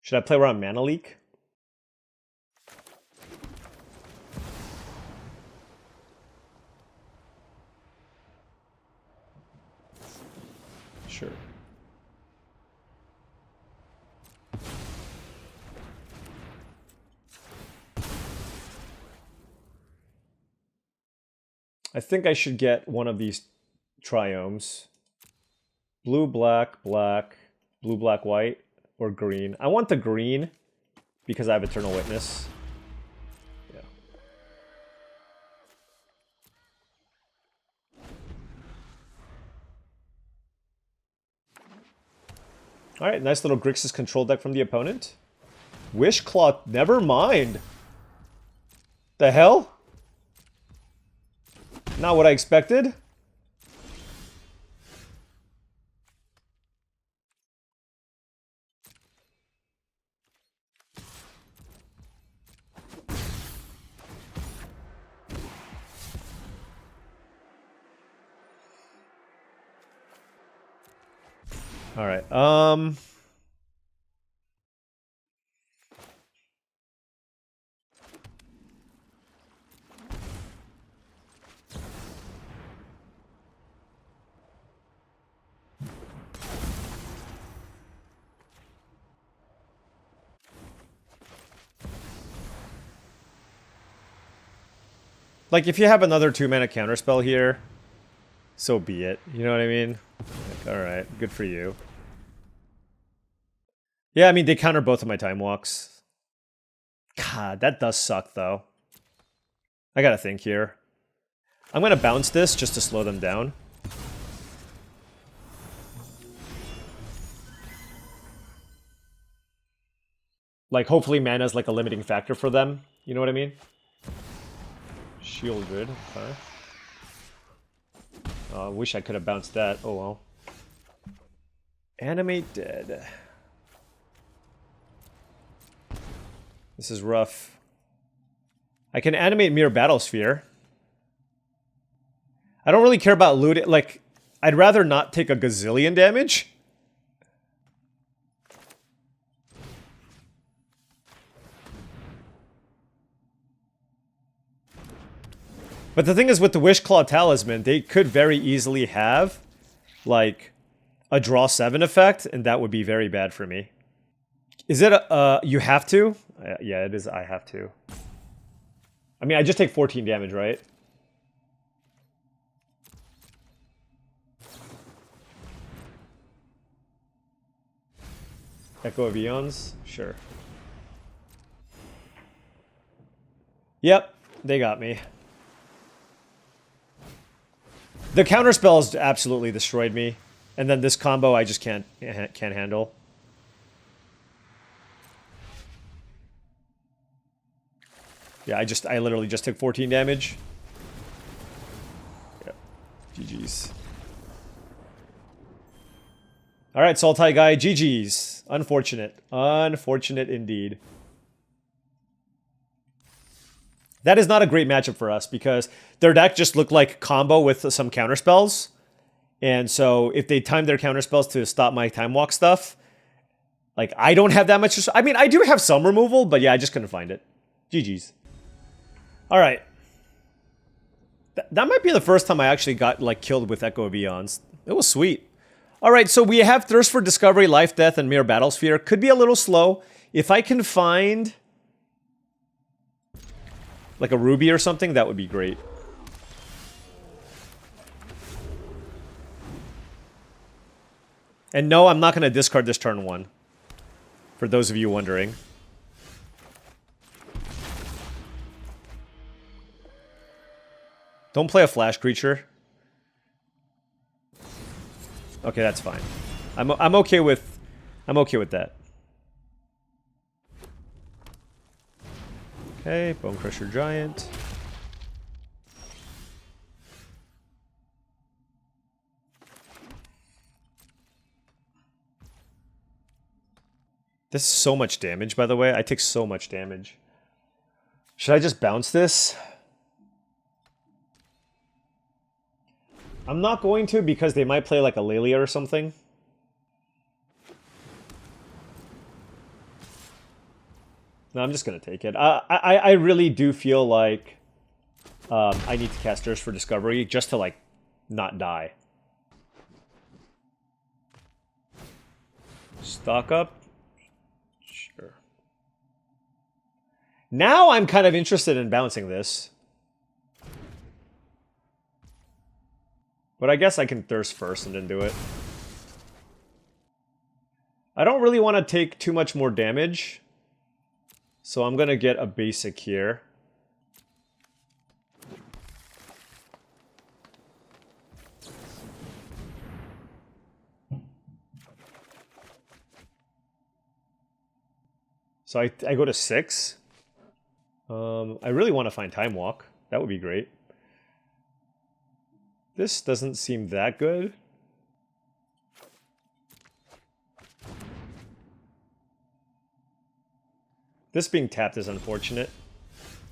Speaker 1: Should I play around Mana Leak? Sure. I think I should get one of these triomes. Blue, black, black, blue, black, white, or green. I want the green because I have Eternal Witness. Yeah. Alright, nice little Grixis control deck from the opponent. Wishclaw, never mind. The hell? Not what I expected. All right. Like, if you have another 2-mana counterspell here, so be it. You know what I mean? Like, alright, good for you. Yeah, I mean, they counter both of my Time Walks. God, that does suck, though. I gotta think here. I'm gonna bounce this just to slow them down. Like, hopefully mana's like a limiting factor for them. You know what I mean? Shielded, okay. I wish I could have bounced that. Oh well. Animate dead. This is rough. I can animate Mirror Battlesphere. I don't really care about looting. Like, I'd rather not take a gazillion damage. But the thing is, with the Wishclaw Talisman, they could very easily have, like, a draw 7 effect, and that would be very bad for me. Is it a, you have to? Yeah, it is, I have to. I mean, I just take 14 damage, right? Echo of Eons? Sure. Yep, they got me. The counterspells absolutely destroyed me. And then this combo I just can't handle. Yeah, I literally just took 14 damage. Yep. GG's. Alright, Sultai guy, GG's. Unfortunate. Unfortunate indeed. That is not a great matchup for us because their deck just looked like combo with some counterspells. And so if they time their counterspells to stop my Time Walk stuff, like I don't have that much. I mean, I do have some removal, but yeah, I just couldn't find it. GG's. All right. That might be the first time I actually got like killed with Echo of Eons. It was sweet. All right, so we have Thirst for Discovery, Life, Death, and Mirror Battlesphere. Could be a little slow. If I can find like a Ruby or something, that would be great. And no, I'm not going to discard this turn 1. For those of you wondering. Don't play a flash creature. Okay, that's fine. I'm okay with that. Okay, Bone Crusher Giant. This is so much damage, by the way. I take so much damage. Should I just bounce this? I'm not going to because they might play like a Lelia or something. No, I'm just going to take it. I really do feel like I need to cast Thirst for Discovery just to, like, not die. Stock up? Sure. Now I'm kind of interested in bouncing this. But I guess I can Thirst first and then do it. I don't really want to take too much more damage. So I'm going to get a basic here. So I go to 6. I really want to find Time Walk. That would be great. This doesn't seem that good. This being tapped is unfortunate.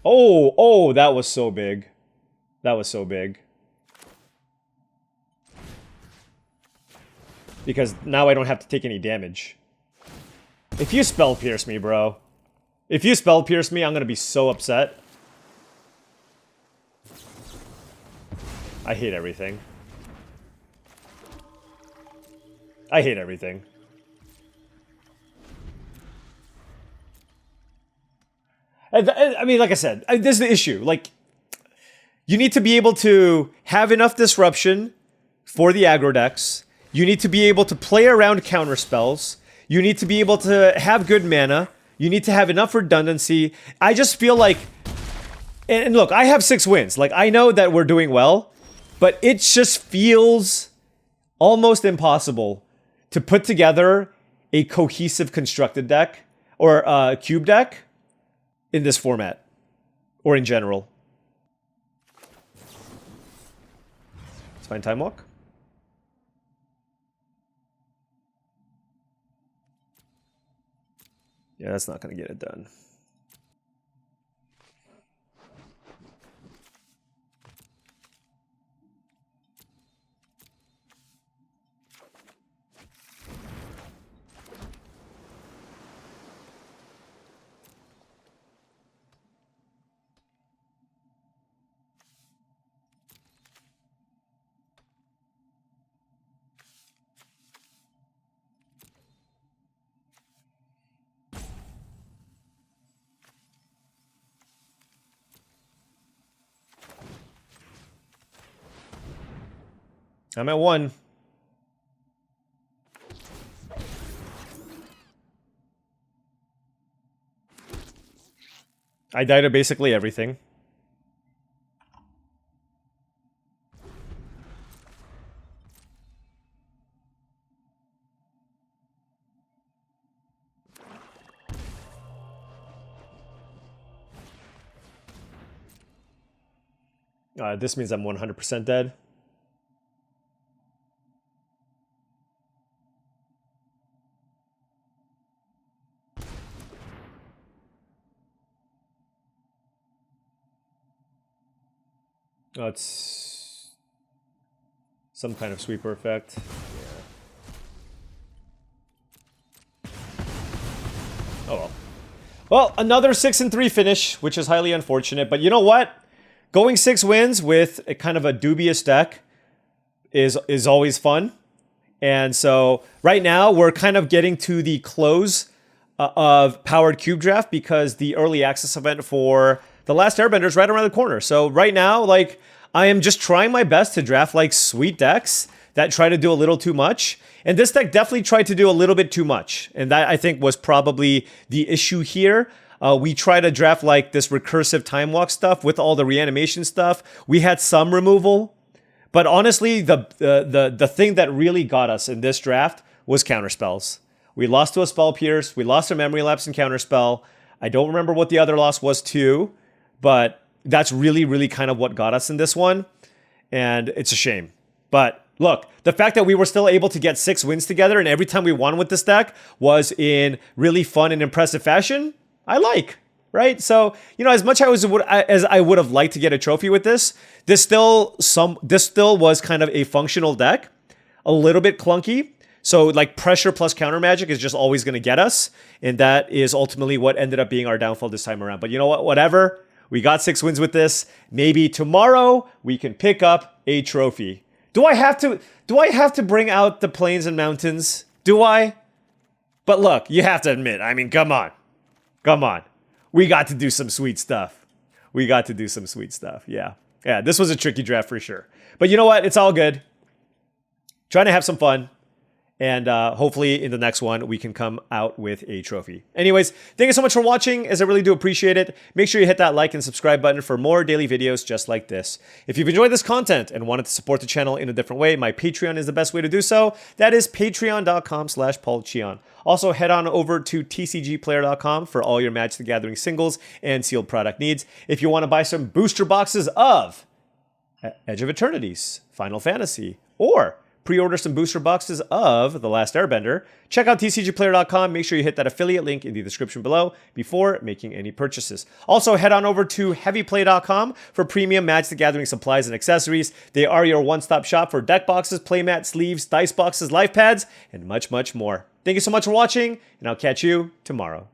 Speaker 1: Oh, that was so big. That was so big. Because now I don't have to take any damage. If you Spell Pierce me, bro. If you Spell Pierce me, I'm gonna be so upset. I hate everything. I hate everything. I mean, like I said, this is the issue. Like, you need to be able to have enough disruption for the aggro decks. You need to be able to play around counter spells. You need to be able to have good mana. You need to have enough redundancy. I just feel like... And look, I have 6 wins. Like, I know that we're doing well. But it just feels almost impossible to put together a cohesive constructed deck. Or a cube deck. In this format. Or in general. Let's find Time Walk. Yeah, that's not going to get it done. I'm at 1. I died to basically everything. This means I'm 100% dead. Oh, it's some kind of sweeper effect. Yeah. Oh well. Well, another 6-3 finish, which is highly unfortunate. But you know what? Going 6 wins with a kind of a dubious deck is always fun. And so right now we're kind of getting to the close of Powered Cube Draft because the early access event for The Last Airbender is right around the corner. So right now, like, I am just trying my best to draft like sweet decks that try to do a little too much. And this deck definitely tried to do a little bit too much. And that, I think, was probably the issue here. We try to draft like this recursive time walk stuff with all the reanimation stuff. We had some removal. But honestly, the thing that really got us in this draft was counterspells. We lost to a Spell Pierce. We lost to Memory Lapse and Counterspell. I don't remember what the other loss was too. But that's really, really kind of what got us in this one. And it's a shame. But Look, the fact that we were still able to get 6 wins together and every time we won with this deck was in really fun and impressive fashion, I like, right? So, as much as I would have liked to get a trophy with this, this still was kind of a functional deck, a little bit clunky. So like pressure plus counter magic is just always going to get us. And that is ultimately what ended up being our downfall this time around. But you know what? Whatever. We got 6 wins with this. Maybe tomorrow we can pick up a trophy. Do I have to bring out the plains and mountains? Do I? But look, you have to admit, I mean, come on. Come on. We got to do some sweet stuff. Yeah. Yeah, this was a tricky draft for sure. But you know what? It's all good. Trying to have some fun. And hopefully in the next one, we can come out with a trophy. Anyways, thank you so much for watching, as I really do appreciate it. Make sure you hit that like and subscribe button for more daily videos just like this. If you've enjoyed this content and wanted to support the channel in a different way, my Patreon is the best way to do so. That is patreon.com/paulcheon. Also, head on over to TCGplayer.com for all your Magic the Gathering singles and sealed product needs. If you want to buy some booster boxes of Edge of Eternities, Final Fantasy, or pre-order some booster boxes of The Last Airbender, check out TCGplayer.com. Make sure you hit that affiliate link in the description below before making any purchases. Also, head on over to heavyplay.com for premium Magic the Gathering supplies and accessories. They are your one-stop shop for deck boxes, playmat, sleeves, dice boxes, life pads, and much, much more. Thank you so much for watching, and I'll catch you tomorrow.